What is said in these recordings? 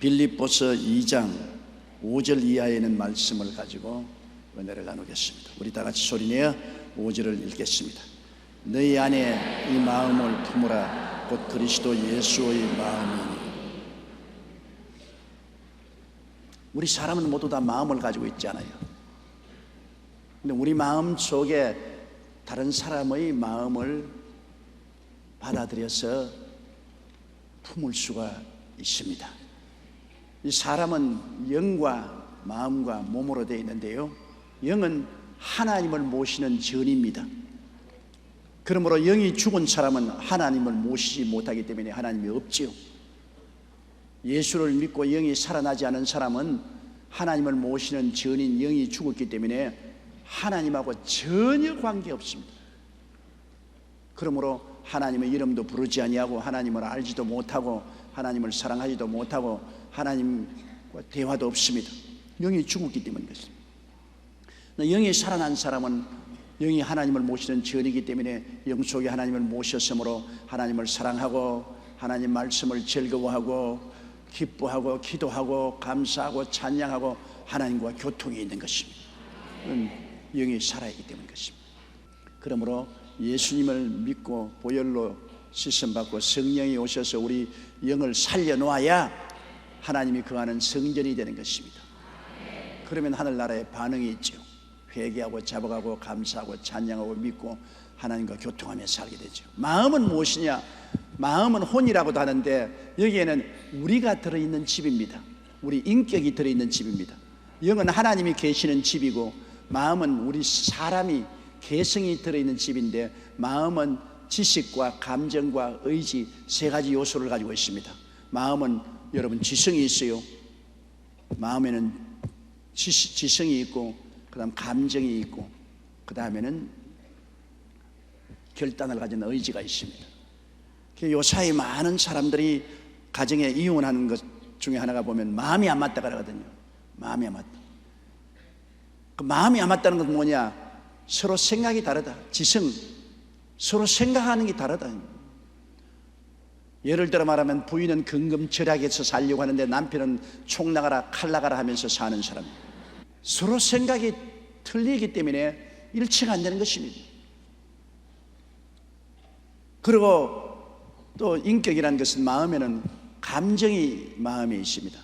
빌립보서 2장 5절 이하에 있는 말씀을 가지고 은혜를 나누겠습니다. 우리 다 같이 소리내어 5절을 읽겠습니다. 너희 안에 이 마음을 품으라. 곧 그리스도 예수의 마음이니. 우리 사람은 모두 다 마음을 가지고 있잖아요. 근데 우리 마음 속에 다른 사람의 마음을 받아들여서 품을 수가 있습니다. 이 사람은 영과 마음과 몸으로 되어 있는데요, 영은 하나님을 모시는 전입니다. 그러므로 영이 죽은 사람은 하나님을 모시지 못하기 때문에 하나님이 없지요. 예수를 믿고 영이 살아나지 않은 사람은 하나님을 모시는 전인 영이 죽었기 때문에 하나님하고 전혀 관계없습니다. 그러므로 하나님의 이름도 부르지 아니하고 하나님을 알지도 못하고 하나님을 사랑하지도 못하고 하나님과 대화도 없습니다. 영이 죽었기 때문인 것입니다. 영이 살아난 사람은 영이 하나님을 모시는 전이기 때문에 영 속에 하나님을 모셨으므로 하나님을 사랑하고 하나님 말씀을 즐거워하고 기뻐하고 기도하고 감사하고 찬양하고 하나님과 교통이 있는 것입니다. 영이 살아있기 때문인 것입니다. 그러므로 예수님을 믿고 보혈로 씻음받고 성령이 오셔서 우리 영을 살려놓아야 하나님이 거하는 성전이 되는 것입니다. 그러면 하늘나라에 반응이 있죠. 회개하고 자복하고 감사하고 찬양하고 믿고 하나님과 교통하며 살게 되죠. 마음은 무엇이냐? 마음은 혼이라고도 하는데 여기에는 우리가 들어있는 집입니다. 우리 인격이 들어있는 집입니다. 영은 하나님이 계시는 집이고 마음은 우리 사람이 개성이 들어있는 집인데 마음은 지식과 감정과 의지 세 가지 요소를 가지고 있습니다. 마음은 여러분 지성이 있어요. 마음에는 지성이 있고 그 다음 감정이 있고 그 다음에는 결단을 가진 의지가 있습니다. 요사이 많은 사람들이 가정에 이혼하는 것 중에 하나가 보면 마음이 안 맞다 그러거든요. 마음이 안 맞다. 그 마음이 안 맞다는 건 뭐냐? 서로 생각이 다르다. 지성, 서로 생각하는 게 다르다. 예를 들어 말하면 부인은 근검절약해서 살려고 하는데 남편은 총 나가라 칼 나가라 하면서 사는 사람. 서로 생각이 틀리기 때문에 일치가 안 되는 것입니다. 그리고 또 인격이라는 것은 마음에는 감정이 마음에 있습니다.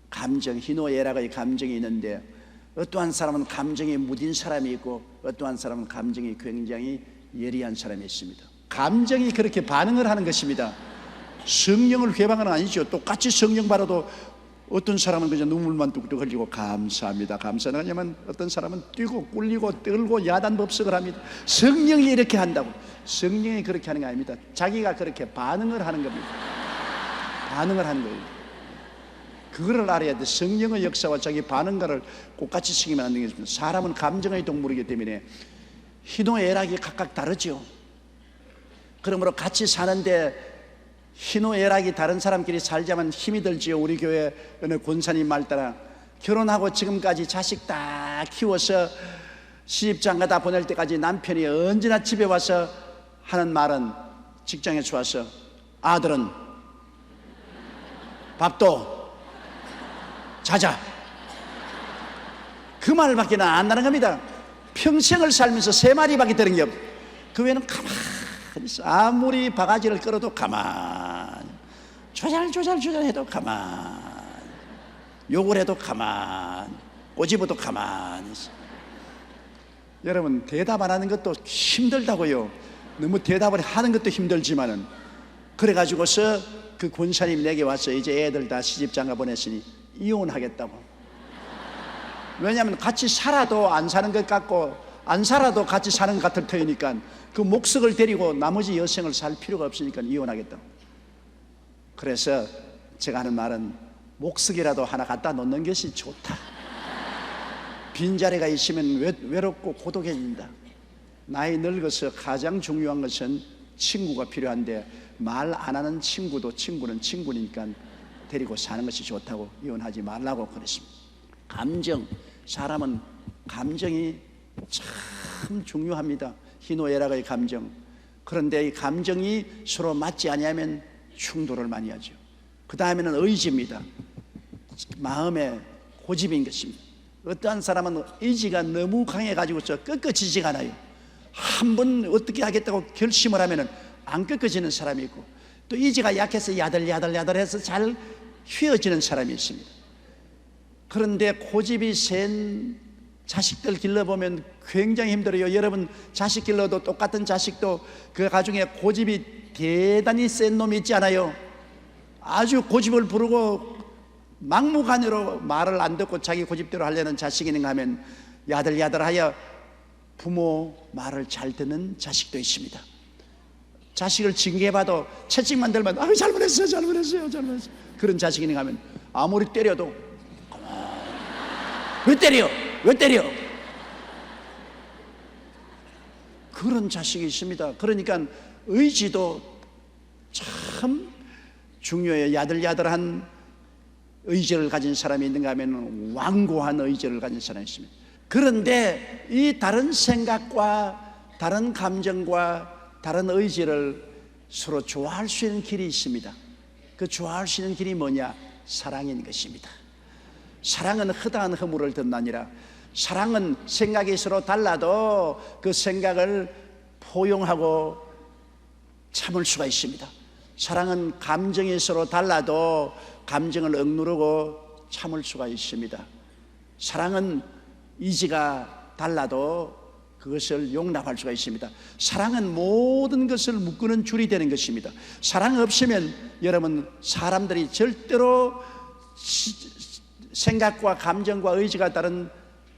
감정, 희노애락의 감정이 있는데 어떠한 사람은 감정이 무딘 사람이 있고 어떠한 사람은 감정이 굉장히 예리한 사람이 있습니다. 감정이 그렇게 반응을 하는 것입니다. 성령을 회방은 아니죠. 똑같이 성령 받아도 어떤 사람은 그냥 눈물만 뚝뚝 흘리고 감사합니다 감사합니다 하냐면 어떤 사람은 뛰고 꿀리고 떨고 야단법석을 합니다. 성령이 이렇게 한다고. 성령이 그렇게 하는 게 아닙니다. 자기가 그렇게 반응을 하는 겁니다. 반응을 하는 거예요. 그거를 알아야 돼. 성령의 역사와 자기 반응과를 똑같이 시키면 안 되겠습니다. 사람은 감정의 동물이기 때문에 희노애락이 각각 다르죠. 그러므로 같이 사는데 희노애락이 다른 사람끼리 살자면 힘이 들지요. 우리 교회 어느 권사님 말 따라 결혼하고 지금까지 자식 다 키워서 시집장가 다 보낼 때까지 남편이 언제나 집에 와서 하는 말은, 직장에서 와서 아들은 밥도 자자, 그 말밖에 안 나는 겁니다. 평생을 살면서 세 마리밖에 들은 게 없어요. 그 외에는 가만히 있어. 아무리 바가지를 끌어도 가만히, 조잘 해도 가만히, 욕을 해도 가만히, 꼬집어도 가만히 있어. 여러분, 대답 안 하는 것도 힘들다고요. 너무 대답을 하는 것도 힘들지만은, 그래가지고서 그 권사님 내게 와서 이제 애들 다 시집장가 보냈으니 이혼하겠다고. 왜냐하면 같이 살아도 안 사는 것 같고 안 살아도 같이 사는 것 같을 터이니까 그 목석을 데리고 나머지 여생을 살 필요가 없으니까 이혼하겠다고. 그래서 제가 하는 말은 목석이라도 하나 갖다 놓는 것이 좋다. 빈자리가 있으면 외롭고 고독해진다. 나이 늙어서 가장 중요한 것은 친구가 필요한데 말 안 하는 친구도 친구는 친구니까 데리고 사는 것이 좋다고 이혼하지 말라고 그랬습니다. 감정, 사람은 감정이 참 중요합니다. 희노애락의 감정, 그런데 이 감정이 서로 맞지 아니하면 충돌을 많이 하죠. 그 다음에는 의지입니다. 마음의 고집인 것입니다. 어떠한 사람은 의지가 너무 강해가지고서 꺾어지지가 않아요. 한번 어떻게 하겠다고 결심을 하면은 안 꺾어지는 사람이 있고, 또 의지가 약해서 야들야들해서 잘 휘어지는 사람이 있습니다. 그런데 고집이 센 자식들 길러보면 굉장히 힘들어요. 여러분 자식 길러도 똑같은 자식도 그 가중에 고집이 대단히 센 놈이 있지 않아요? 아주 고집을 부르고 막무가내로 말을 안 듣고 자기 고집대로 하려는 자식이 있는가 하면 야들야들하여 부모 말을 잘 듣는 자식도 있습니다. 자식을 징계해봐도 채찍만 들면 아유 잘못했어요 그런 자식이 있는가 하면 아무리 때려도 왜 때려 그런 자식이 있습니다. 그러니까 의지도 참 중요해요. 야들야들한 의지를 가진 사람이 있는가 하면 완고한 의지를 가진 사람이 있습니다. 그런데 이 다른 생각과 다른 감정과 다른 의지를 서로 좋아할 수 있는 길이 있습니다. 그 좋아할 수 있는 길이 뭐냐? 사랑인 것입니다. 사랑은 허다한 허물을 덧나니라. 사랑은 생각이 서로 달라도 그 생각을 포용하고 참을 수가 있습니다. 사랑은 감정이 서로 달라도 감정을 억누르고 참을 수가 있습니다. 사랑은 의지가 달라도 그것을 용납할 수가 있습니다. 사랑은 모든 것을 묶는 줄이 되는 것입니다. 사랑 없으면 여러분 사람들이 절대로 생각과 감정과 의지가 다른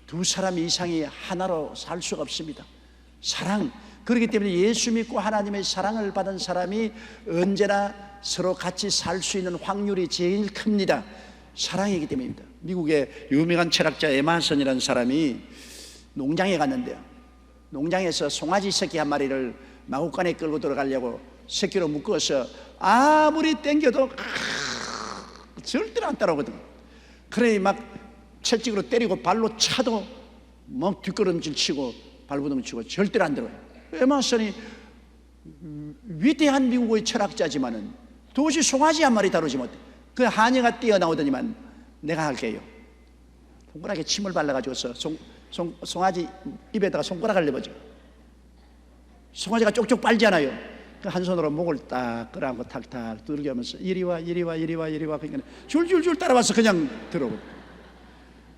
두 사람 이상이 하나로 살 수가 없습니다. 사랑, 그렇기 때문에 예수 믿고 하나님의 사랑을 받은 사람이 언제나 서로 같이 살 수 있는 확률이 제일 큽니다. 사랑이기 때문입니다. 미국의 유명한 철학자 에마슨이라는 사람이 농장에 갔는데요, 농장에서 송아지 새끼 한 마리를 마구간에 끌고 들어가려고 새끼로 묶어서 아무리 땡겨도 절대로 안 따라오거든. 그러니 막 채찍으로 때리고 발로 차도 막 뒷걸음질 치고 발부둥 치고 절대로 안 들어요. 에마슨이 위대한 미국의 철학자지만은 도저히 송아지 한 마리 다루지 못해. 그 하녀가 뛰어나오더니만 내가 할게요. 손가락에 침을 발라가지고서 송아지 입에다가 손가락을 내버려. 송아지가 쪽쪽 빨잖아요. 그 한 손으로 목을 딱 끌어안고 탁탁 두들겨 하면서 이리와 그러니까 줄줄줄 따라와서 그냥 들어오고.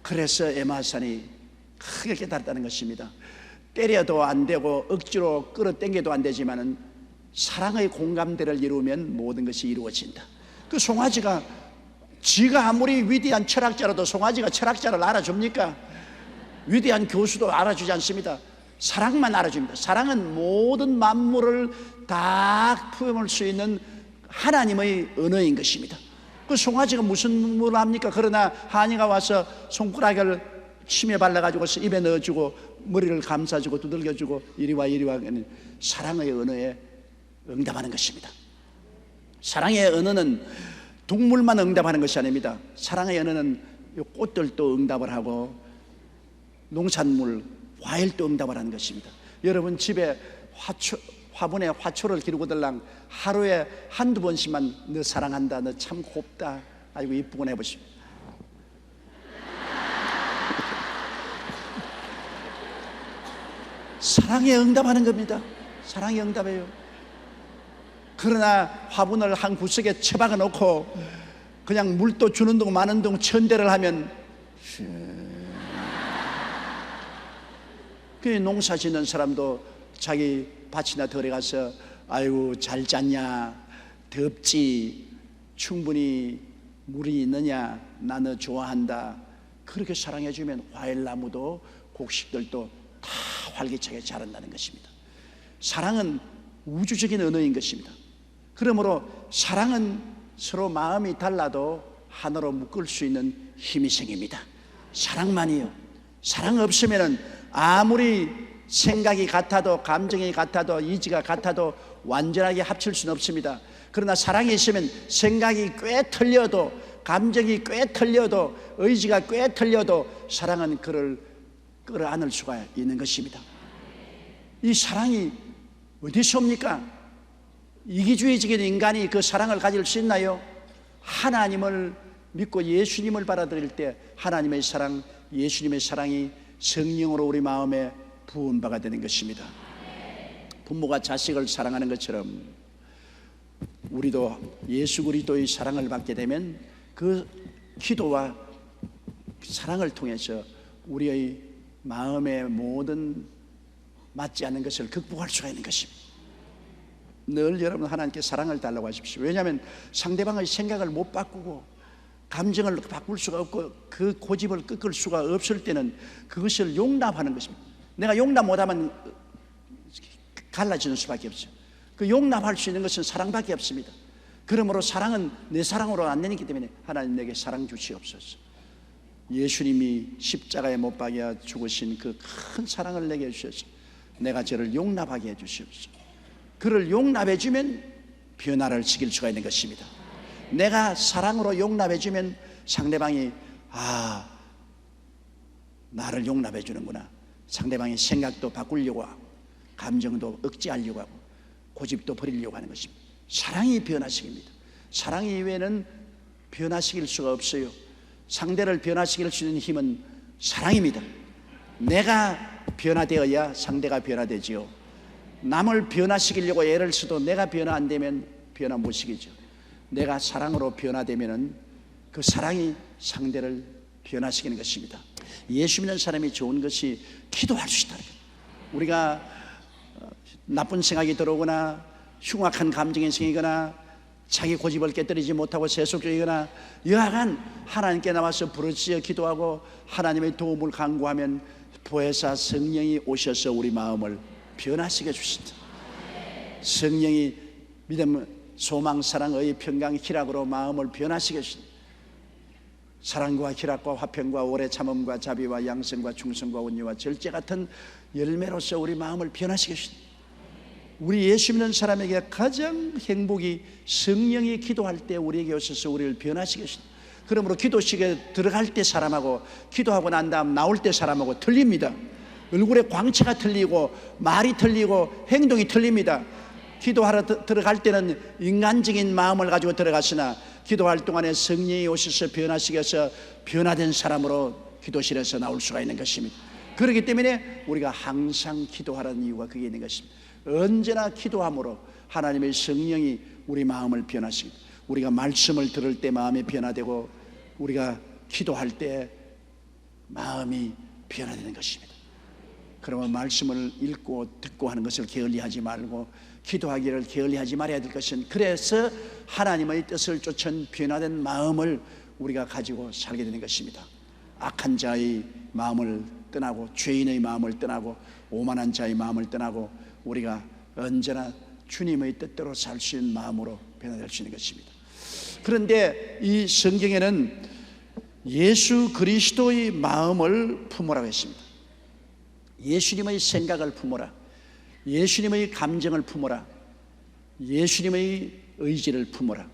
그래서 에마슨이 크게 깨달았다는 것입니다. 때려도 안 되고 억지로 끌어당겨도 안 되지만은 사랑의 공감대를 이루면 모든 것이 이루어진다. 그 송아지가 지가 아무리 위대한 철학자라도 송아지가 철학자를 알아줍니까? 위대한 교수도 알아주지 않습니다. 사랑만 알아줍니다. 사랑은 모든 만물을 다 품을 수 있는 하나님의 언어인 것입니다. 그 송아지가 무슨 뭘 합니까? 그러나 하니가 와서 손가락을 침에 발라가지고 입에 넣어주고 머리를 감싸주고 두들겨주고 이리와 사랑의 언어에 응답하는 것입니다. 사랑의 언어는 동물만 응답하는 것이 아닙니다. 사랑의 언어는 꽃들도 응답을 하고 농산물, 과일도 응답을 하는 것입니다. 여러분 집에 화분에 화초를 기르고 들랑 하루에 한두 번씩만 너 사랑한다, 너 참 곱다, 아이고 이쁘군 해보시오. 사랑에 응답하는 겁니다. 사랑에 응답해요. 그러나 화분을 한 구석에 처박아 놓고 그냥 물도 주는 동 마는 동 천대를 하면 그 농사 짓는 사람도 자기 밭이나 덜에 가서 아이고 잘 짰냐, 덥지, 충분히 물이 있느냐, 나 너 좋아한다, 그렇게 사랑해주면 과일나무도 곡식들도 다 활기차게 자란다는 것입니다. 사랑은 우주적인 언어인 것입니다. 그러므로 사랑은 서로 마음이 달라도 하나로 묶을 수 있는 힘이 생깁니다. 사랑만이요. 사랑 없으면 아무리 생각이 같아도 감정이 같아도 의지가 같아도 완전하게 합칠 수는 없습니다. 그러나 사랑이 있으면 생각이 꽤 틀려도 감정이 꽤 틀려도 의지가 꽤 틀려도 사랑은 그를 끌어안을 수가 있는 것입니다. 이 사랑이 어디서 옵니까? 이기주의적인 인간이 그 사랑을 가질 수 있나요? 하나님을 믿고 예수님을 받아들일 때 하나님의 사랑, 예수님의 사랑이 성령으로 우리 마음에 부은 바가 되는 것입니다. 부모가 자식을 사랑하는 것처럼 우리도 예수 그리스도의 사랑을 받게 되면 그 기도와 사랑을 통해서 우리의 마음의 모든 맞지 않는 것을 극복할 수가 있는 것입니다. 늘 여러분 하나님께 사랑을 달라고 하십시오. 왜냐하면 상대방의 생각을 못 바꾸고 감정을 바꿀 수가 없고 그 고집을 꺾을 수가 없을 때는 그것을 용납하는 것입니다. 내가 용납 못하면 갈라지는 수밖에 없죠. 그 용납할 수 있는 것은 사랑밖에 없습니다. 그러므로 사랑은 내 사랑으로 안 되기 때문에 하나님 내게 사랑 주시옵소서. 예수님이 십자가에 못 박여 죽으신 그 큰 사랑을 내게 주셔서 내가 저를 용납하게 해 주시옵소서. 그를 용납해 주면 변화를 시킬 수가 있는 것입니다. 내가 사랑으로 용납해 주면 상대방이 나를 용납해 주는구나. 상대방의 생각도 바꾸려고 하고 감정도 억제하려고 하고 고집도 버리려고 하는 것입니다. 사랑이 변화시킵니다. 사랑 이외에는 변화시킬 수가 없어요. 상대를 변화시킬 수 있는 힘은 사랑입니다. 내가 변화되어야 상대가 변화되지요. 남을 변화시키려고 애를 써도 내가 변화 안 되면 변화 못 시키죠. 내가 사랑으로 변화되면은 그 사랑이 상대를 변화시키는 것입니다. 예수 믿는 사람이 좋은 것이 기도할 수 있다는 거예요. 우리가 나쁜 생각이 들어오거나 흉악한 감정이 생기거나 자기 고집을 깨뜨리지 못하고 세속적이거나 여하간 하나님께 나와서 부르짖어 기도하고 하나님의 도움을 간구하면 보혜사 성령이 오셔서 우리 마음을 변화시켜 주신다. 성령이 믿음, 소망, 사랑, 의, 평강, 희락으로 마음을 변화시켜 주신다. 사랑과 희락과 화평과 오래 참음과 자비와 양성과 충성과 온유와 절제 같은 열매로서 우리 마음을 변화시켜 주신다. 우리 예수 믿는 사람에게 가장 행복이 성령이 기도할 때 우리에게 오셔서 우리를 변화시켜 주신다. 그러므로 기도식에 들어갈 때 사람하고 기도하고 난 다음 나올 때 사람하고 틀립니다. 얼굴의 광채가 틀리고 말이 틀리고 행동이 틀립니다. 기도하러 들어갈 때는 인간적인 마음을 가지고 들어갔으나 기도할 동안에 성령이 오셔서 변화시켜서 변화된 사람으로 기도실에서 나올 수가 있는 것입니다. 그렇기 때문에 우리가 항상 기도하라는 이유가 그게 있는 것입니다. 언제나 기도함으로 하나님의 성령이 우리 마음을 변화시킵니다. 우리가 말씀을 들을 때 마음이 변화되고 우리가 기도할 때 마음이 변화되는 것입니다. 그러면 말씀을 읽고 듣고 하는 것을 게을리하지 말고 기도하기를 게을리하지 말아야 될 것은 그래서 하나님의 뜻을 쫓은 변화된 마음을 우리가 가지고 살게 되는 것입니다. 악한 자의 마음을 떠나고 죄인의 마음을 떠나고 오만한 자의 마음을 떠나고 우리가 언제나 주님의 뜻대로 살 수 있는 마음으로 변화될 수 있는 것입니다. 그런데 이 성경에는 예수 그리스도의 마음을 품으라고 했습니다. 예수님의 생각을 품어라. 예수님의 감정을 품어라. 예수님의 의지를 품어라.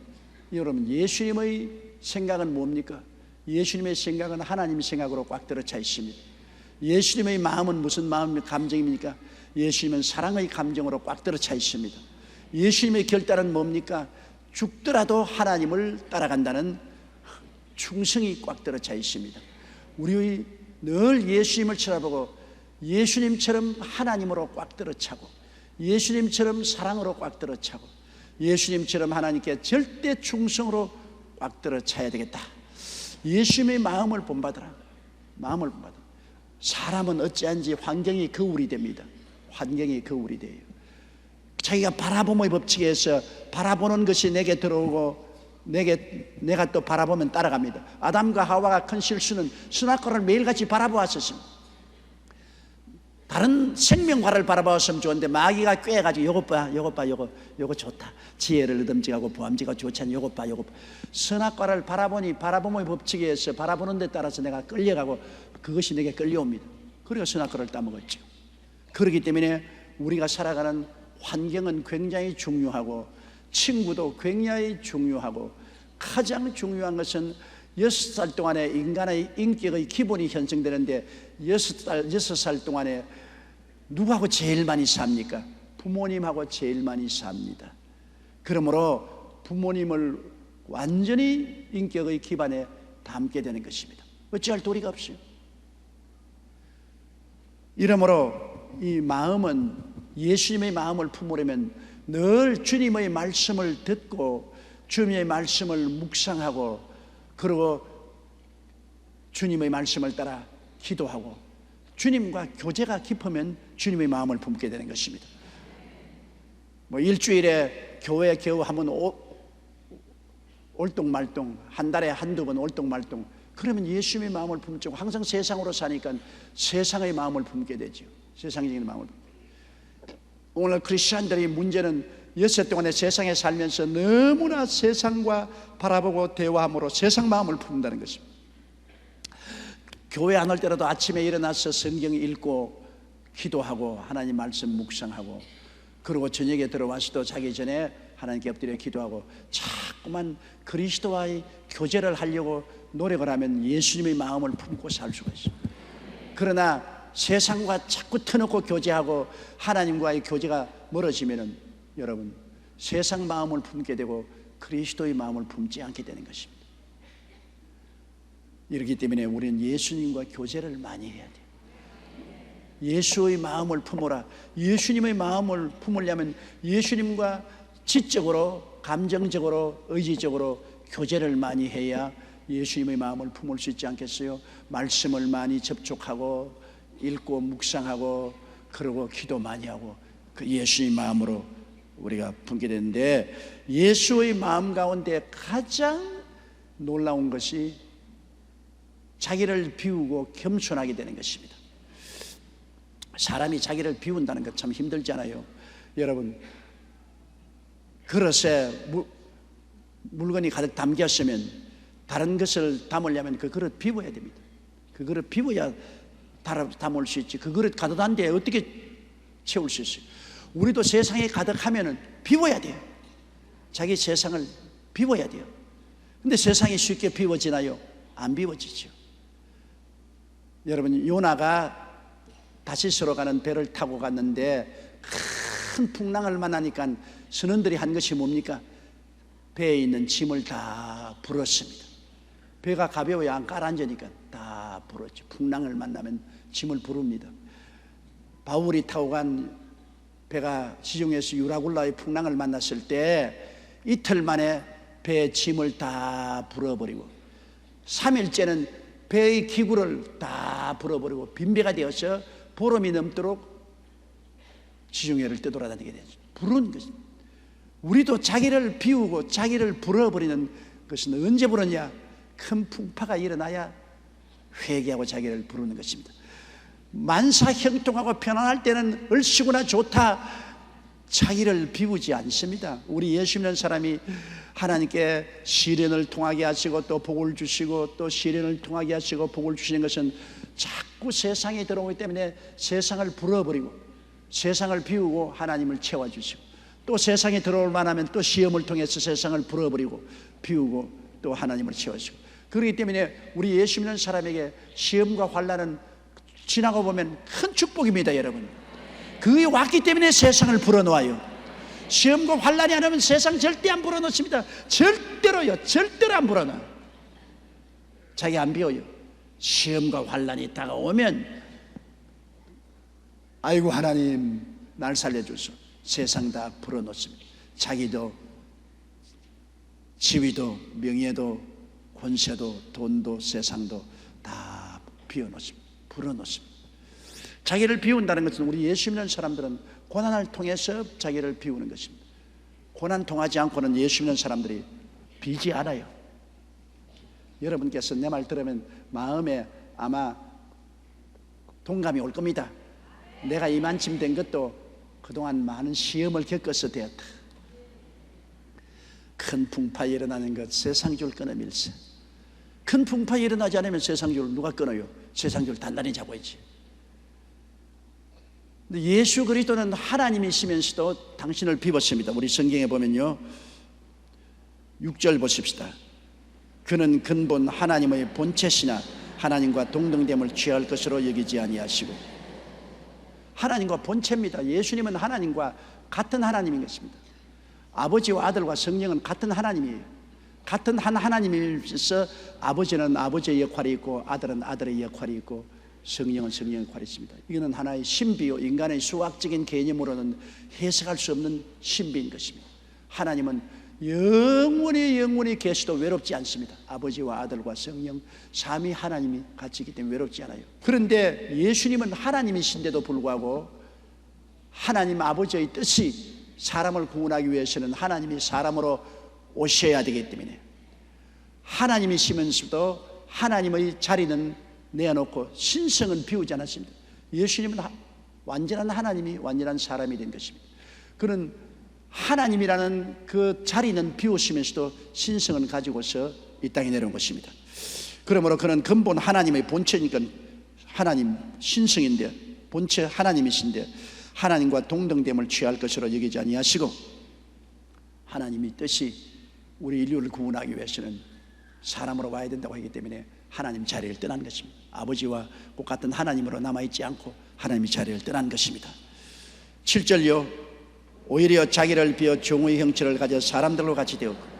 여러분, 예수님의 생각은 뭡니까? 예수님의 생각은 하나님의 생각으로 꽉 들어차 있습니다. 예수님의 마음은 무슨 마음, 감정입니까? 예수님은 사랑의 감정으로 꽉 들어차 있습니다. 예수님의 결단은 뭡니까? 죽더라도 하나님을 따라간다는 충성이 꽉 들어차 있습니다. 우리 늘 예수님을 쳐다보고 예수님처럼 하나님으로 꽉 들어차고 예수님처럼 사랑으로 꽉 들어차고 예수님처럼 하나님께 절대 충성으로 꽉 들어차야 되겠다. 예수님의 마음을 본받으라. 마음을 본받으라. 사람은 어찌한지 환경이 거울이 됩니다. 환경이 거울이 돼요. 자기가 바라봄의 법칙에서 바라보는 것이 내게 들어오고 내가 또 바라보면 따라갑니다. 아담과 하와가 큰 실수는 선악과를 매일같이 바라보았었습니다. 다른 생명과를 바라보았으면 좋은데 마귀가 꾀가지고 요것 봐, 요거 좋다. 지혜를 얻음직하고 보암직하고 좋지 요것 봐. 선악과를 바라보니 바라봄의 법칙에 의해서 바라보는 데 따라서 내가 끌려가고 그것이 내게 끌려옵니다. 그래서 선악과를 따먹었죠. 그렇기 때문에 우리가 살아가는 환경은 굉장히 중요하고 친구도 굉장히 중요하고 가장 중요한 것은 6살 동안에 인간의 인격의 기본이 형성되는데 6살 동안에 누구하고 제일 많이 삽니까? 부모님하고 제일 많이 삽니다. 그러므로 부모님을 완전히 인격의 기반에 담게 되는 것입니다. 어찌할 도리가 없어요. 이러므로 이 마음은, 예수님의 마음을 품으려면 늘 주님의 말씀을 듣고 주님의 말씀을 묵상하고, 그리고 주님의 말씀을 따라 기도하고 주님과 교제가 깊으면 주님의 마음을 품게 되는 것입니다. 일주일에 교회 겨우 한번 올똥말똥, 한 달에 한두 번 올똥말똥, 그러면 예수님의 마음을 품죠. 항상 세상으로 사니까 세상의 마음을 품게 되죠. 세상적인 마음을. 오늘 크리스천들의 문제는 엿새 동안에 세상에 살면서 너무나 세상과 바라보고 대화함으로 세상 마음을 품는다는 것입니다. 교회 안 올 때라도 아침에 일어나서 성경 읽고 기도하고 하나님 말씀 묵상하고, 그리고 저녁에 들어와서도 자기 전에 하나님께 엎드려 기도하고 자꾸만 그리스도와의 교제를 하려고 노력을 하면 예수님의 마음을 품고 살 수가 있어요. 그러나 세상과 자꾸 터놓고 교제하고 하나님과의 교제가 멀어지면은 여러분 세상 마음을 품게 되고 그리스도의 마음을 품지 않게 되는 것입니다. 이렇기 때문에 우리는 예수님과 교제를 많이 해야 돼요. 예수의 마음을 품어라. 예수님의 마음을 품으려면 예수님과 지적으로, 감정적으로, 의지적으로 교제를 많이 해야 예수님의 마음을 품을 수 있지 않겠어요? 말씀을 많이 접촉하고 읽고 묵상하고 그리고 기도 많이 하고 그 예수의 마음으로 우리가 품게 되는데, 예수의 마음 가운데 가장 놀라운 것이 자기를 비우고 겸손하게 되는 것입니다. 사람이 자기를 비운다는 것 참 힘들잖아요. 여러분, 그릇에 물건이 가득 담겼으면 다른 것을 담으려면 그 그릇 비워야 됩니다. 그 그릇 비워야 담을 수 있지. 그 그릇 가득한데 어떻게 채울 수 있어요? 우리도 세상에 가득하면 비워야 돼요. 자기 세상을 비워야 돼요. 근데 세상이 쉽게 비워지나요? 안 비워지죠. 여러분, 요나가 다시스로 가는 배를 타고 갔는데 큰 풍랑을 만나니까 선원들이 한 것이 뭡니까? 배에 있는 짐을 다 불었습니다. 배가 가벼워야 안 깔아앉으니까 다 불었죠. 풍랑을 만나면 짐을 부릅니다. 바울이 타고 간 배가 지중해에서 유라굴라의 풍랑을 만났을 때 이틀 만에 배의 짐을 다 불어버리고 3일째는 배의 기구를 다 불어버리고 빈배가 되어서 보름이 넘도록 지중해를 떠돌아다니게 되죠. 부른 것입니다. 우리도 자기를 비우고 자기를 불어버리는 것은 언제 부르냐? 큰 풍파가 일어나야 회개하고 자기를 부르는 것입니다. 만사 형통하고 편안할 때는 얼씨구나 좋다, 자기를 비우지 않습니다. 우리 예수 믿는 사람이 하나님께 시련을 통하게 하시고 또 복을 주시고 또 시련을 통하게 하시고 복을 주시는 것은 자꾸 세상에 들어오기 때문에 세상을 불어버리고 세상을 비우고 하나님을 채워주시고, 또 세상에 들어올 만하면 또 시험을 통해서 세상을 불어버리고 비우고 또 하나님을 채워주시고. 그렇기 때문에 우리 예수 믿는 사람에게 시험과 환난은 지나고 보면 큰 축복입니다. 여러분, 그게 왔기 때문에 세상을 불어놓아요. 시험과 환난이 안 오면 세상 절대 안 불어넣습니다. 절대로요. 절대로 안 불어넣어요. 자기 안 비워요. 시험과 환난이 다가오면 아이고 하나님 날 살려줘서 세상 다 불어넣습니다. 자기도 지위도 명예도 권세도 돈도 세상도 다 비워놓습니다. 불어넣습니다. 자기를 비운다는 것은 우리 예수 믿는 사람들은 고난을 통해서 자기를 비우는 것입니다. 고난 통하지 않고는 예수 믿는 사람들이 비지 않아요. 여러분께서 내 말 들으면 마음에 아마 동감이 올 겁니다. 내가 이만큼 된 것도 그동안 많은 시험을 겪어서 되었다. 큰 풍파 일어나는 것 세상 줄 끊어밀세. 큰 풍파 일어나지 않으면 세상 줄 누가 끊어요? 세상 줄 단단히 잡고 있지. 근데 예수 그리스도는 하나님이시면서도 당신을 비웠습니다. 우리 성경에 보면요, 6절 보십시다. 그는 근본 하나님의 본체시나 하나님과 동등됨을 취할 것으로 여기지 아니하시고 하나님과 본체입니다. 예수님은 하나님과 같은 하나님인 것입니다. 아버지와 아들과 성령은 같은 하나님이에요. 같은 한 하나님이서 아버지는 아버지의 역할이 있고 아들은 아들의 역할이 있고 성령은 성령의 역할이 있습니다. 이거는 하나의 신비요, 인간의 수학적인 개념으로는 해석할 수 없는 신비인 것입니다. 하나님은 영원히 계시도 외롭지 않습니다. 아버지와 아들과 성령 삼위 하나님이 같이 있기 때문에 외롭지 않아요. 그런데 예수님은 하나님이신데도 불구하고 하나님 아버지의 뜻이 사람을 구원하기 위해서는 하나님이 사람으로 오셔야 되기 때문에 하나님이시면서도 하나님의 자리는 내어놓고 신성은 비우지 않았습니다. 예수님은 완전한 하나님이 완전한 사람이 된 것입니다. 그는 하나님이라는 그 자리는 비우시면서도 신성은 가지고서 이 땅에 내려온 것입니다. 그러므로 그는 근본 하나님의 본체니까 하나님 신성인데 본체 하나님이신데 하나님과 동등됨을 취할 것으로 여기지 아니하시고 하나님의 뜻이 우리 인류를 구원하기 위해서는 사람으로 와야 된다고 하기 때문에 하나님 자리를 떠난 것입니다. 아버지와 똑같은 하나님으로 남아있지 않고 하나님의 자리를 떠난 것입니다. 7절요, 오히려 자기를 비어 종의 형체를 가져 사람들과 같이 되었고,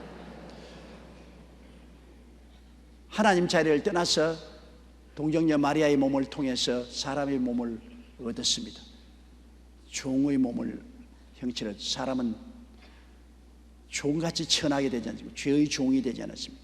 하나님 자리를 떠나서 동정녀 마리아의 몸을 통해서 사람의 몸을 얻었습니다. 종의 몸을 형체를, 사람은 종같이 천하게 되지 않습니다. 죄의 종이 되지 않았습니다.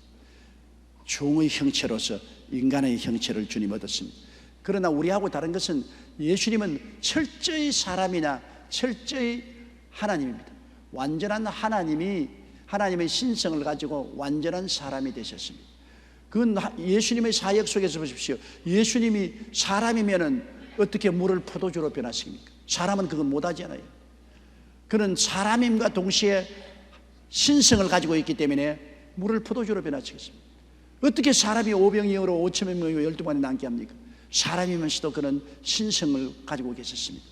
종의 형체로서 인간의 형체를 주님 얻었습니다. 그러나 우리하고 다른 것은 예수님은 철저히 사람이나 철저히 하나님입니다. 완전한 하나님이 하나님의 신성을 가지고 완전한 사람이 되셨습니다. 그건 예수님의 사역 속에서 보십시오. 예수님이 사람이면은 어떻게 물을 포도주로 변화시킵니까? 사람은 그건 못하지 않아요. 그는 사람임과 동시에 신성을 가지고 있기 때문에 물을 포도주로 변화시켰습니다. 어떻게 사람이 5병이어로 5,000명이 12번에 남게 합니까? 사람이면서도 그는 신성을 가지고 계셨습니다.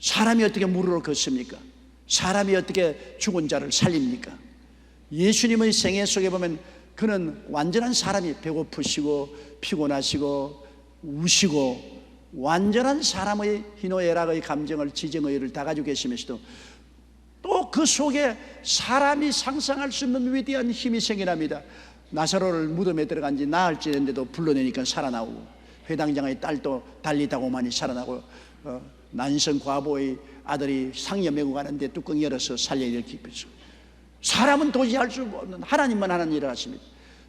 사람이 어떻게 물으로 걷습니까? 사람이 어떻게 죽은 자를 살립니까? 예수님의 생애 속에 보면 그는 완전한 사람이, 배고프시고 피곤하시고 우시고 완전한 사람의 희노애락의 감정을, 지정의를 다 가지고 계시면서도 또 그 속에 사람이 상상할 수 없는 위대한 힘이 생겨납니다. 나사로를 무덤에 들어간 지 나흘째인데도 불러내니까 살아나오고, 회당장의 딸도 달리다고만이 살아나고, 난성 과부의 아들이 상여 메고 가는데 뚜껑 열어서 살려일으키면서, 사람은 도저히 할 수 없는 하나님만 하는 일을 하십니다.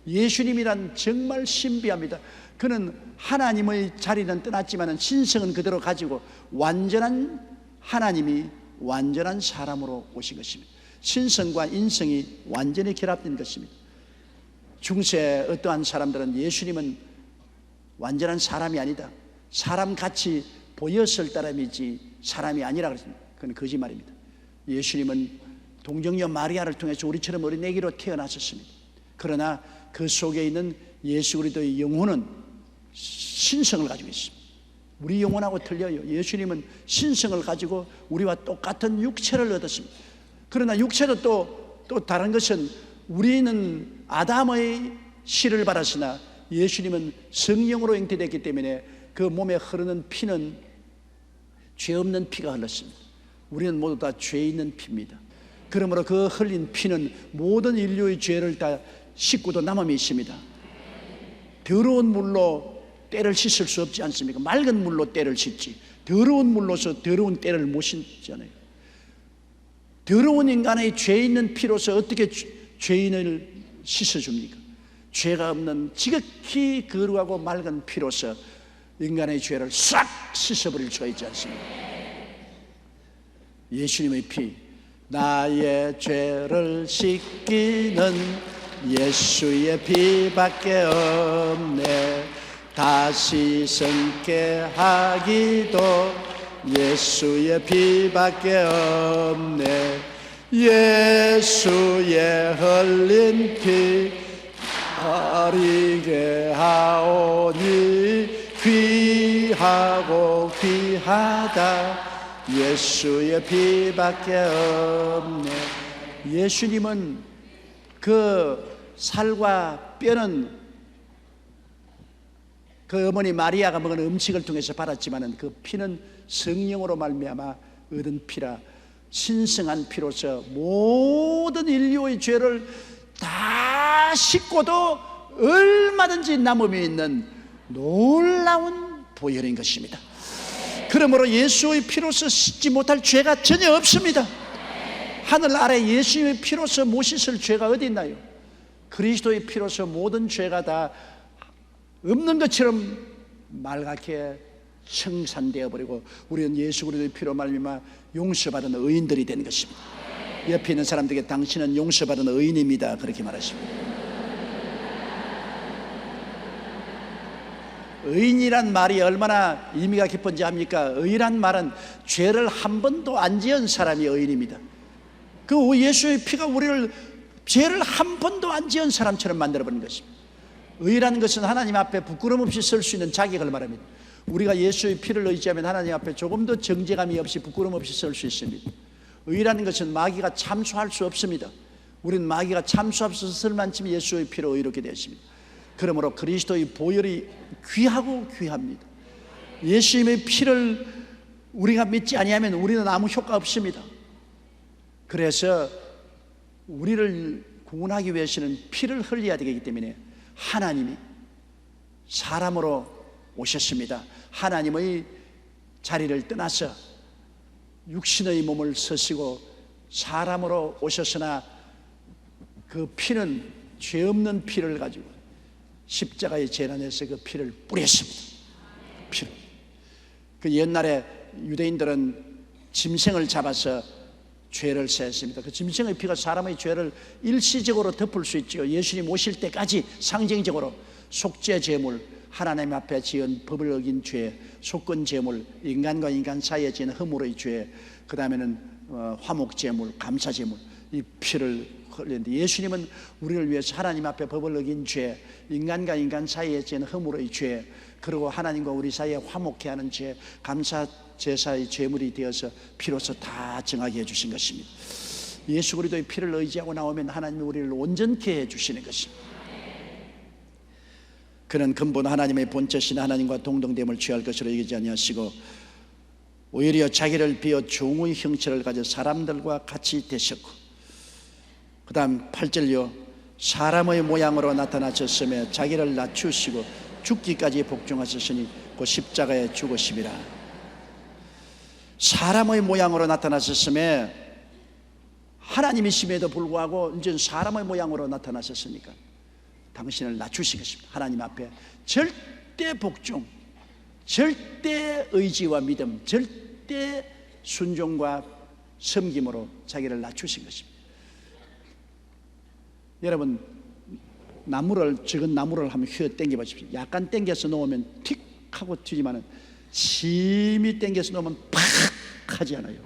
예수님이란 정말 신비합니다. 그는 하나님의 자리는 떠났지만 신성은 그대로 가지고 완전한 하나님이 완전한 사람으로 오신 것입니다. 신성과 인성이 완전히 결합된 것입니다. 중세 어떠한 사람들은 예수님은 완전한 사람이 아니다, 사람같이 보였을 사람이지 사람이 아니라 그랬습니다. 그건 거짓말입니다. 예수님은 동정녀 마리아를 통해서 우리처럼 어린애기로 태어나셨습니다. 그러나 그 속에 있는 예수 그리스도의 영혼은 신성을 가지고 있습니다. 우리 영혼하고 틀려요. 예수님은 신성을 가지고 우리와 똑같은 육체를 얻었습니다. 그러나 육체도 또 다른 것은, 우리는 아담의 씨를 받았으나 예수님은 성령으로 잉태됐기 때문에 그 몸에 흐르는 피는 죄 없는 피가 흘렀습니다. 우리는 모두 다 죄 있는 피입니다. 그러므로 그 흘린 피는 모든 인류의 죄를 다 씻고도 남음이 있습니다. 더러운 물로 때를 씻을 수 없지 않습니까? 맑은 물로 때를 씻지, 더러운 물로서 더러운 때를 못 씻잖아요. 더러운 인간의 죄 있는 피로서 어떻게 죄인을 씻어줍니까? 죄가 없는 지극히 거룩하고 맑은 피로서 인간의 죄를 싹 씻어버릴 수가 있지 않습니까? 예수님의 피, 나의 죄를 씻기는 예수의 피밖에 없네. 다시 성케 하기도 예수의 피밖에 없네. 예수의 흘린 피 아리게 하오니 귀하고 귀하다. 예수의 피밖에 없네. 예수님은 그 살과 뼈는 그 어머니 마리아가 먹은 음식을 통해서 받았지만은 그 피는 성령으로 말미암아 얻은 피라 신성한 피로서 모든 인류의 죄를 다 씻고도 얼마든지 남음이 있는 놀라운 보혈인 것입니다. 그러므로 예수의 피로서 씻지 못할 죄가 전혀 없습니다. 하늘 아래 예수의 피로서 못 씻을 죄가 어디 있나요? 그리스도의 피로서 모든 죄가 다 없는 것처럼 맑게 청산되어 버리고 우리는 예수 그리스도의 피로 말미암아 용서받은 의인들이 된 것입니다. 옆에 있는 사람들에게 당신은 용서받은 의인입니다, 그렇게 말하십니다. 의인이란 말이 얼마나 의미가 깊은지 압니까? 의란 말은 죄를 한 번도 안 지은 사람이 의인입니다. 그 예수의 피가 우리를 죄를 한 번도 안 지은 사람처럼 만들어버린 것입니다. 의라는 것은 하나님 앞에 부끄럼 없이 설 수 있는 자격을 말합니다. 우리가 예수의 피를 의지하면 하나님 앞에 조금도 정죄감이 없이 부끄럼 없이 설 수 있습니다. 의라는 것은 마귀가 참수할 수 없습니다. 우리는 마귀가 참수할 수 없을 만큼 예수의 피로 의롭게 되었습니다. 그러므로 그리스도의 보혈이 귀하고 귀합니다. 예수님의 피를 우리가 믿지 아니하면 우리는 아무 효과 없습니다. 그래서 우리를 구원하기 위해서는 피를 흘려야 되기 때문에 하나님이 사람으로 오셨습니다. 하나님의 자리를 떠나서 육신의 몸을 쓰시고 사람으로 오셨으나 그 피는 죄 없는 피를 가지고 십자가의 재단에서 그 피를 뿌렸습니다. 피를. 그 옛날에 유대인들은 짐승을 잡아서 죄를 세했습니다. 그 짐승의 피가 사람의 죄를 일시적으로 덮을 수 있죠. 예수님 오실 때까지 상징적으로 속죄 제물, 하나님 앞에 지은 법을 어긴 죄, 속건 제물, 인간과 인간 사이에 지은 허물의 죄, 그 다음에는 화목 제물, 감사 제물, 이 피를 흘렸는데 예수님은 우리를 위해서 하나님 앞에 법을 어긴 죄, 인간과 인간 사이에 지은 허물의 죄, 그리고 하나님과 우리 사이에 화목케 하는 죄, 감사 제사의 제물이 되어서 피로서 다 정하게 해주신 것입니다. 예수 그리스도의 피를 의지하고 나오면 하나님이 우리를 온전케 해주시는 것입니다. 그는 근본 하나님의 본체신 하나님과 동등됨을 취할 것으로 여기지 아니하시고 오히려 자기를 비어 종의 형체를 가져 사람들과 같이 되셨고, 그 다음 8절요, 사람의 모양으로 나타나셨으며 자기를 낮추시고 죽기까지 복종하셨으니 그 십자가에 죽으심이라. 사람의 모양으로 나타나셨으며 하나님이심에도 불구하고 이제 사람의 모양으로 나타나셨으니까 당신을 낮추신 것입니다. 하나님 앞에 절대 복종, 절대 의지와 믿음, 절대 순종과 섬김으로 자기를 낮추신 것입니다. 여러분, 적은 나무를 한번 휘어 당겨 보십시오. 약간 당겨서 놓으면 틱 하고 튀지만은 심히 당겨서 놓으면 팍 하지 않아요.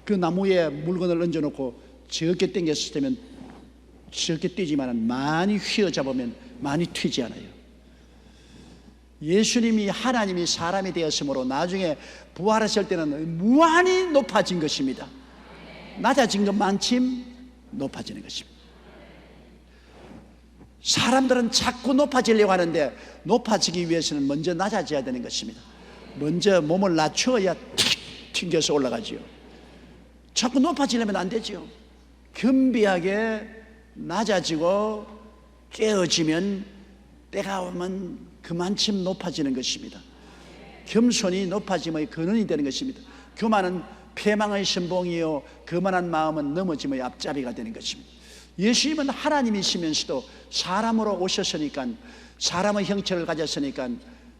그 나무에 물건을 얹어놓고 적게 당겼을 때면 적게 뛰지만은 많이 휘어잡으면 많이 튀지 않아요. 예수님이 하나님이 사람이 되었으므로 나중에 부활하실 때는 무한히 높아진 것입니다. 낮아진 것만큼 높아지는 것입니다. 사람들은 자꾸 높아지려고 하는데 높아지기 위해서는 먼저 낮아져야 되는 것입니다. 먼저 몸을 낮추어야 틱 튕겨서 올라가지요. 자꾸 높아지려면 안 되죠. 겸비하게 낮아지고 깨어지면 때가 오면 그만큼 높아지는 것입니다. 겸손이 높아짐의 근원이 되는 것입니다. 교만은 패망의 선봉이요 거만한 마음은 넘어짐의 앞잡이가 되는 것입니다. 예수님은 하나님이시면서도 사람으로 오셨으니까, 사람의 형체를 가졌으니까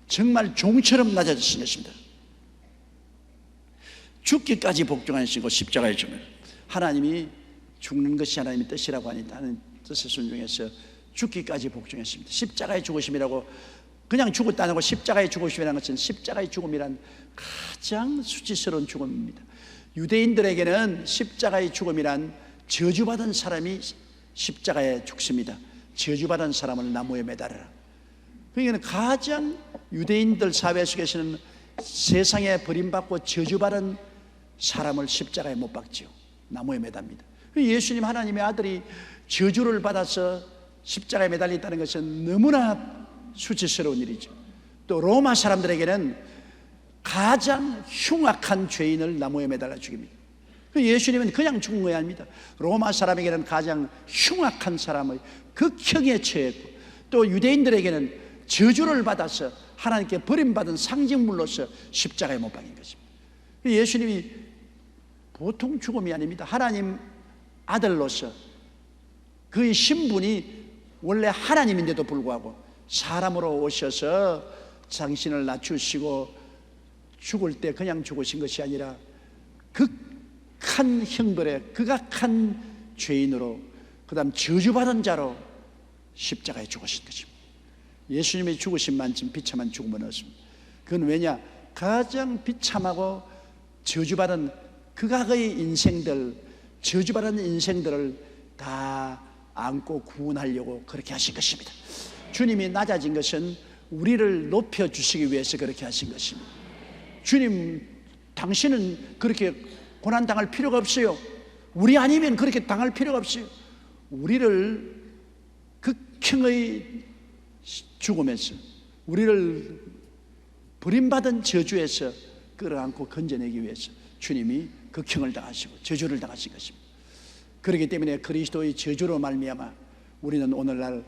정말 종처럼 낮아지신 것입니다. 죽기까지 복종하시고 십자가에 죽는, 하나님이 죽는 것이 하나님의 뜻이라고 하는 뜻에 순종해서 죽기까지 복종했습니다. 십자가의 죽으심이라고, 그냥 죽었다 안 하고 십자가의 죽으심이라는 것은 십자가의 죽음이란 가장 수치스러운 죽음입니다. 유대인들에게는 십자가의 죽음이란 저주받은 사람이 십자가에 죽습니다. 저주받은 사람을 나무에 매달아라. 그러니까 가장 유대인들 사회 속에서는 세상에 버림받고 저주받은 사람을 십자가에 못 박지요. 나무에 매답니다. 예수님 하나님의 아들이 저주를 받아서 십자가에 매달렸다는 것은 너무나 수치스러운 일이죠. 또 로마 사람들에게는 가장 흉악한 죄인을 나무에 매달아 죽입니다. 예수님은 그냥 죽은 것이 아닙니다. 로마 사람에게는 가장 흉악한 사람의 극형에 처했고, 또 유대인들에게는 저주를 받아서 하나님께 버림받은 상징물로서 십자가에 못 박인 것입니다. 예수님이 보통 죽음이 아닙니다. 하나님 아들로서 그의 신분이 원래 하나님인데도 불구하고 사람으로 오셔서 당신을 낮추시고 죽을 때 그냥 죽으신 것이 아니라 극한 형벌의 극악한 죄인으로, 그 다음 저주받은 자로 십자가에 죽으신 것입니다. 예수님의 죽으심만큼 비참한 죽음은 없습니다. 그건 왜냐? 가장 비참하고 저주받은 극악의 인생들, 저주받은 인생들을 다 안고 구원하려고 그렇게 하신 것입니다. 주님이 낮아진 것은 우리를 높여주시기 위해서 그렇게 하신 것입니다. 주님, 당신은 그렇게 고난당할 필요가 없어요. 우리 아니면 그렇게 당할 필요가 없어요. 우리를 극형의 죽음에서, 우리를 버림받은 저주에서 끌어안고 건져내기 위해서 주님이 극형을 당하시고 저주를 당하신 것입니다. 그렇기 때문에 그리스도의 저주로 말미암아 우리는 오늘날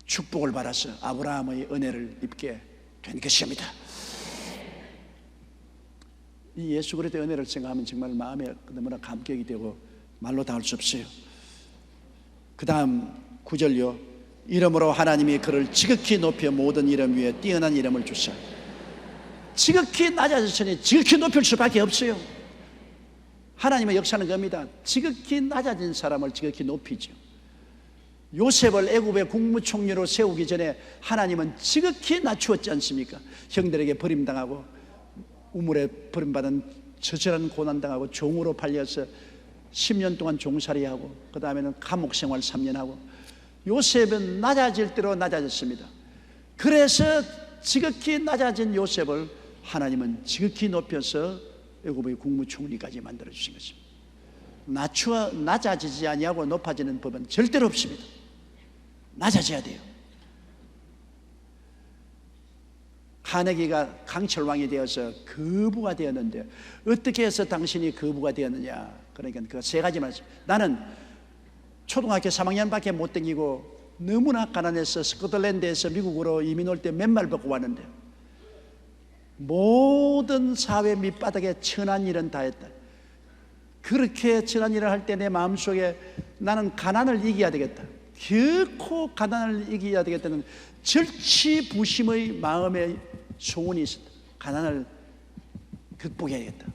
축복을 받아서 아브라함의 은혜를 입게 된 것입니다. 이 예수 그리스도의 은혜를 생각하면 정말 마음에 너무나 감격이 되고 말로 다 할 수 없어요. 그 다음 9절요. 이름으로 하나님이 그를 지극히 높여 모든 이름 위에 뛰어난 이름을 주사. 지극히 낮아졌으니 지극히 높일 수밖에 없어요. 하나님의 역사는 겁니다. 지극히 낮아진 사람을 지극히 높이죠. 요셉을 애굽의 국무총리로 세우기 전에 하나님은 지극히 낮추었지 않습니까? 형들에게 버림당하고 우물에 버림받은 처절한 고난당하고 종으로 팔려서 10년 동안 종살이하고 그 다음에는 감옥생활 3년 하고, 요셉은 낮아질 대로 낮아졌습니다. 그래서 지극히 낮아진 요셉을 하나님은 지극히 높여서 애굽의 국무총리까지 만들어주신 것입니다. 낮아지지 아니하고 높아지는 법은 절대로 없습니다. 낮아져야 돼요. 카네기가 강철왕이 되어서 거부가 되었는데 어떻게 해서 당신이 거부가 되었느냐? 그러니까 그 세 가지 말씀. 나는 초등학교 3학년밖에 못 다니고 너무나 가난해서 스코틀랜드에서 미국으로 이민 올 때 맨발 벗고 왔는데 모든 사회 밑바닥에 천한 일은 다 했다. 그렇게 천한 일을 할 때 내 마음속에 나는 가난을 이겨야 되겠다, 결코 가난을 이겨야 되겠다는 절치부심의 마음의 소원이 있었다. 가난을 극복해야겠다.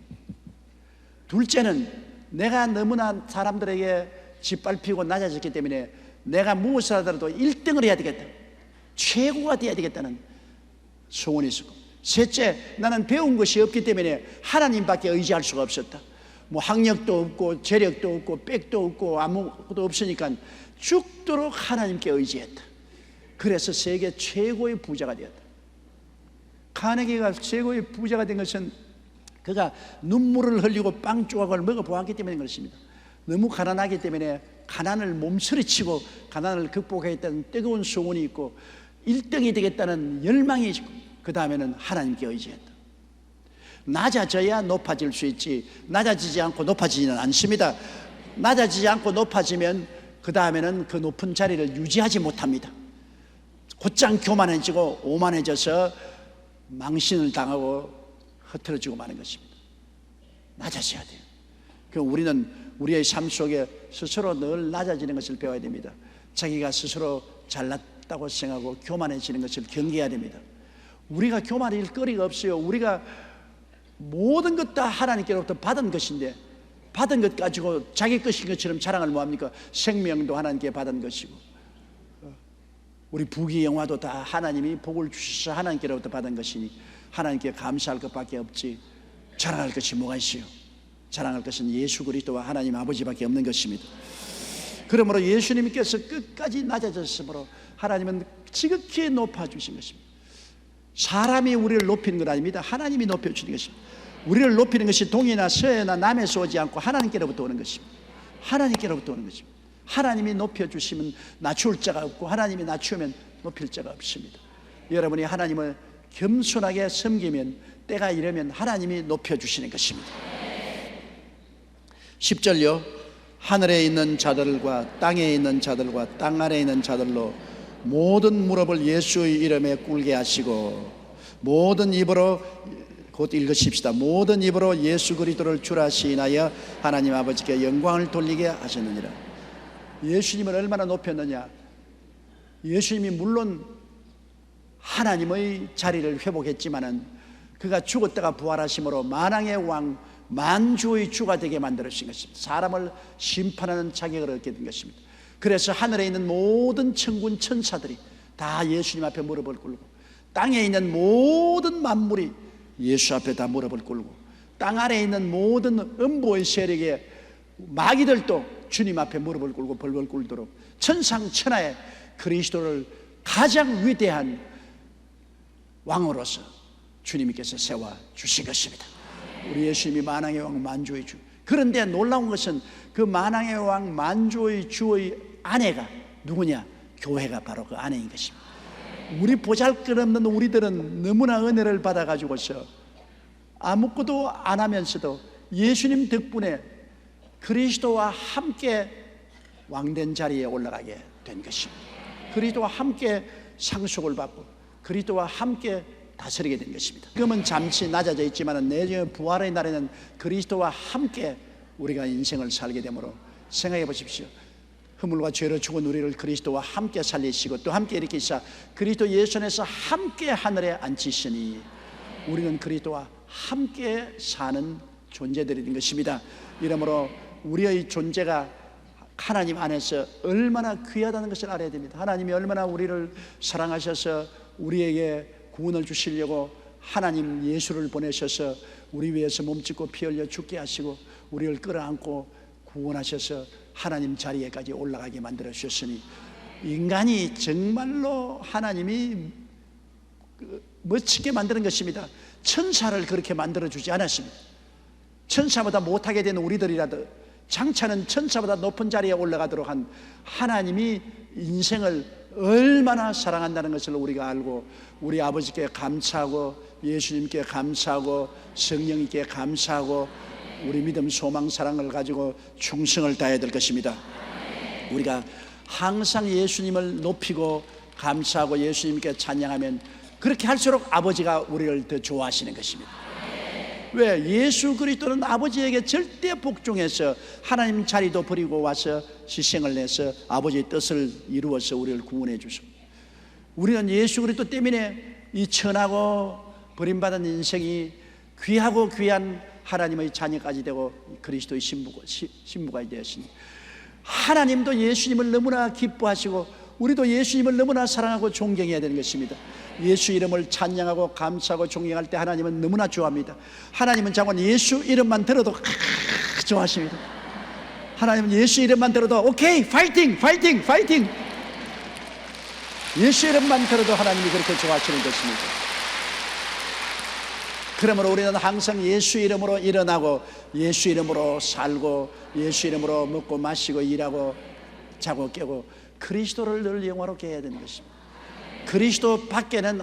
둘째는 내가 너무나 사람들에게 짓밟히고 낮아졌기 때문에 내가 무엇을 하더라도 1등을 해야 되겠다, 최고가 되어야 되겠다는 소원이 있었고, 셋째, 나는 배운 것이 없기 때문에 하나님밖에 의지할 수가 없었다. 뭐 학력도 없고 재력도 없고 백도 없고 아무것도 없으니까 죽도록 하나님께 의지했다. 그래서 세계 최고의 부자가 되었다. 카네기가 최고의 부자가 된 것은 그가 눈물을 흘리고 빵 조각을 먹어보았기 때문인 것입니다. 너무 가난하기 때문에 가난을 몸서리치고 가난을 극복하겠다는 뜨거운 소원이 있고 1등이 되겠다는 열망이 있고, 그 다음에는 하나님께 의지했다. 낮아져야 높아질 수 있지 낮아지지 않고 높아지지는 않습니다. 낮아지지 않고 높아지면 그 다음에는 그 높은 자리를 유지하지 못합니다. 곧장 교만해지고 오만해져서 망신을 당하고 흐트러지고 마는 것입니다. 낮아져야 돼요. 그럼 우리는 우리의 삶 속에 스스로 늘 낮아지는 것을 배워야 됩니다. 자기가 스스로 잘났다고 생각하고 교만해지는 것을 경계해야 됩니다. 우리가 교만할 거리가 없어요. 우리가 모든 것 다 하나님께로부터 받은 것인데 받은 것 가지고 자기 것인 것처럼 자랑을 뭐합니까? 생명도 하나님께 받은 것이고 우리 부귀 영화도 다 하나님이 복을 주셔서 하나님께로부터 받은 것이니 하나님께 감사할 것밖에 없지 자랑할 것이 뭐가 있어요? 자랑할 것은 예수 그리스도와 하나님 아버지밖에 없는 것입니다. 그러므로 예수님께서 끝까지 낮아졌으므로 하나님은 지극히 높아주신 것입니다. 사람이 우리를 높이는 건 아닙니다. 하나님이 높여주는 것입니다. 우리를 높이는 것이 동이나 서해나 남에서 오지 않고 하나님께로부터 오는 것입니다. 하나님께로부터 오는 것입니다. 하나님이 높여주시면 낮출 자가 없고 하나님이 낮추면 높일 자가 없습니다. 여러분이 하나님을 겸손하게 섬기면 때가 이르면 하나님이 높여주시는 것입니다. 10절요. 하늘에 있는 자들과 땅에 있는 자들과 땅 아래에 있는 자들로 모든 무릎을 예수의 이름에 꿇게 하시고 모든 입으로, 곧 읽으십시다. 모든 입으로 예수 그리스도를 주라 시인하여 하나님 아버지께 영광을 돌리게 하셨느니라. 예수님을 얼마나 높였느냐. 예수님이 물론 하나님의 자리를 회복했지만은 그가 죽었다가 부활하심으로 만왕의 왕, 만주의 주가 되게 만들어주신 것입니다. 사람을 심판하는 자격을 얻게 된 것입니다. 그래서 하늘에 있는 모든 천군 천사들이 다 예수님 앞에 무릎을 꿇고, 땅에 있는 모든 만물이 예수 앞에 다 무릎을 꿇고, 땅 아래에 있는 모든 음보의 세력의 마귀들도 주님 앞에 무릎을 꿇고 벌벌 꿇도록 천상천하에 그리스도를 가장 위대한 왕으로서 주님께서 세워 주신 것입니다. 우리 예수님이 만왕의 왕 만주의 주. 그런데 놀라운 것은 그 만왕의 왕 만주의 주의 아내가 누구냐? 교회가 바로 그 아내인 것입니다. 우리 보잘것없는 우리들은 너무나 은혜를 받아가지고서 아무것도 안 하면서도 예수님 덕분에 그리스도와 함께 왕된 자리에 올라가게 된 것입니다. 그리스도와 함께 상속을 받고 그리스도와 함께 다스리게 된 것입니다. 지금은 잠시 낮아져 있지만 내년 부활의 날에는 그리스도와 함께 우리가 인생을 살게 되므로 생각해 보십시오. 허물과 죄로 죽은 우리를 그리스도와 함께 살리시고 또 함께 일으키사 그리스도 예수 안에서 함께 하늘에 앉히시니 우리는 그리스도와 함께 사는 존재들이 된 것입니다. 이러므로 우리의 존재가 하나님 안에서 얼마나 귀하다는 것을 알아야 됩니다. 하나님이 얼마나 우리를 사랑하셔서 우리에게 구원을 주시려고 하나님 예수를 보내셔서 우리 위해서 몸짓고 피 흘려 죽게 하시고 우리를 끌어안고 구원하셔서 하나님 자리에까지 올라가게 만들어 주셨으니 인간이 정말로 하나님이 멋지게 만드는 것입니다. 천사를 그렇게 만들어 주지 않았습니다. 천사보다 못하게 된 우리들이라도 장차는 천사보다 높은 자리에 올라가도록 한 하나님이 인생을 얼마나 사랑한다는 것을 우리가 알고 우리 아버지께 감사하고 예수님께 감사하고 성령님께 감사하고 우리 믿음, 소망, 사랑을 가지고 충성을 다해야 될 것입니다. 우리가 항상 예수님을 높이고 감사하고 예수님께 찬양하면 그렇게 할수록 아버지가 우리를 더 좋아하시는 것입니다. 왜? 예수 그리스도는 아버지에게 절대 복종해서 하나님 자리도 버리고 와서 희생을 내서 아버지의 뜻을 이루어서 우리를 구원해 주시고 우리는 예수 그리스도 때문에 이 천하고 버림받은 인생이 귀하고 귀한 하나님의 자녀까지 되고 그리스도의 신부가 되었으니 하나님도 예수님을 너무나 기뻐하시고 우리도 예수님을 너무나 사랑하고 존경해야 되는 것입니다. 예수 이름을 찬양하고 감사하고 존경할 때 하나님은 너무나 좋아합니다. 하나님은 자꾸 예수 이름만 들어도 좋아하십니다. 하나님은 예수 이름만 들어도 오케이 파이팅 파이팅 파이팅 예수 이름만 들어도 하나님이 그렇게 좋아하시는 것입니다. 그러므로 우리는 항상 예수 이름으로 일어나고 예수 이름으로 살고 예수 이름으로 먹고 마시고 일하고 자고 깨고 그리스도를 늘 영화롭게 해야 되는 것입니다. 그리스도 밖에는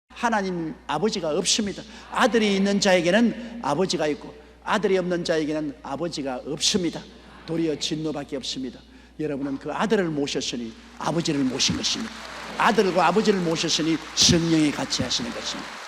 하나님 아버지가 없습니다. 아들이 있는 자에게는 아버지가 있고 아들이 없는 자에게는 아버지가 없습니다. 도리어 진노밖에 없습니다. 여러분은 그 아들을 모셨으니 아버지를 모신 것입니다. 아들과 아버지를 모셨으니 성령이 같이 하시는 것입니다.